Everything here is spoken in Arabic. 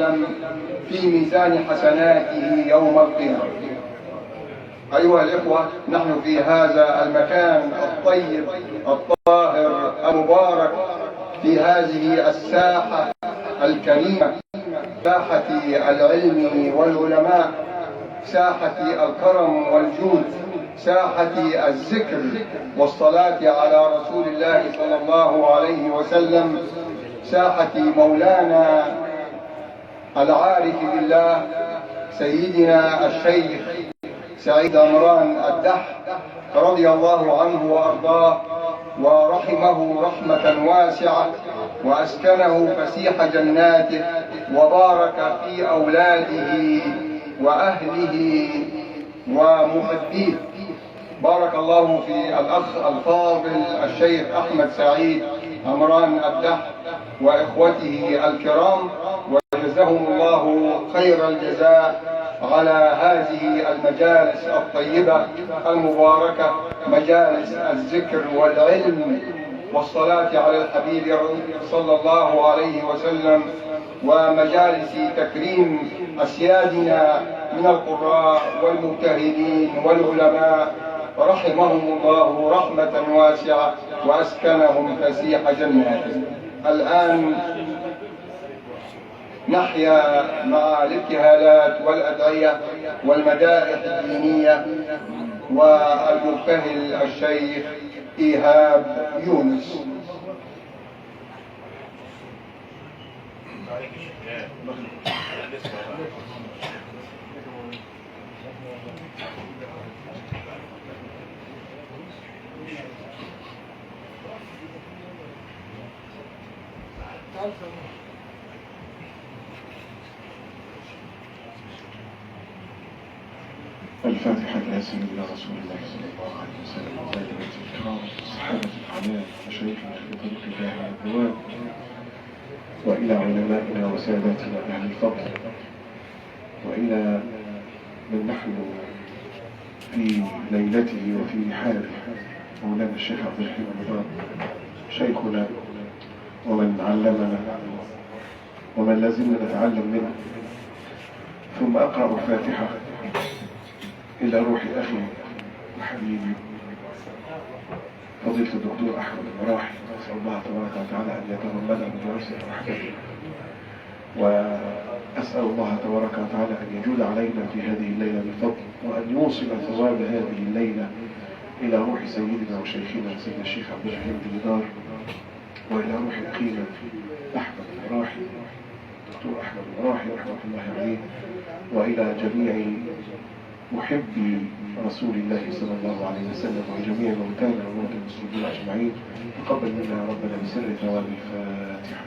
وسلم في ميزان حسناته يوم القيامة. أيها الإخوة، نحن في هذا المكان الطيب الطاهر المبارك، في هذه الساحة الكريمة، ساحة العلم والعلماء، ساحة الكرم والجود، ساحة الذكر والصلاة على رسول الله صلى الله عليه وسلم، ساحة مولانا العارف بالله سيدنا الشيخ سعيد عمران الدح رضي الله عنه وأرضاه، ورحمه رحمة واسعة، وأسكنه فسيح جناته، وبارك في أولاده وأهله ومحبيه. بارك الله في الأخ الفاضل الشيخ أحمد سعيد عمران الدح وإخوته الكرام، وجزاهم الله خير الجزاء على هذه المجالس الطيبة المباركة، مجالس الذكر والعلم والصلاة على الحبيب صلى الله عليه وسلم، ومجالس تكريم أسيادنا من القراء والمجتهدين والعلماء، رحمهم الله رحمة واسعة وأسكنهم فسيح جناته. الآن نحيا مع الابتهالات والأدعية والمدائح الدينية والمبتهل الشيخ إيهاب يونس. الفاتحة إلى سيدنا رسول الله صلى الله عليه وسلم وعلى آله الكرام والصحابة الأعلام وشيخنا في طريق الله والدوام، وإلى علمائنا وساداتنا أهل الفضل، وإلى من نحن في ليلته وفي حاله مولانا الشيخ عبد الحليم رمضان شيخنا، ومن علمنا ومن لازلنا نتعلم منه. ثم أقرأ الفاتحة إلى روح أخي وحبيبي فضيلة الدكتور أحمد المراحي، أسأل الله تبارك وتعالى أن يتغمده بواسع رحمته، وأسأل الله تبارك وتعالى أن يجود علينا في هذه الليلة بالفضل، وأن يوصل ثواب هذه الليلة إلى روح سيدنا وشيخنا سيدنا الشيخ عبد الحليم ديدار، وإلى روح أخينا أحمد المراحي الدكتور أحمد المراحي رحمة الله عليه، وإلى جميع محبي رسول الله صلى الله عليه وسلم وجميع موتانا وموتى المسلمين أجمعين. تقبل منا يا ربنا بسر ثواب الفاتحة.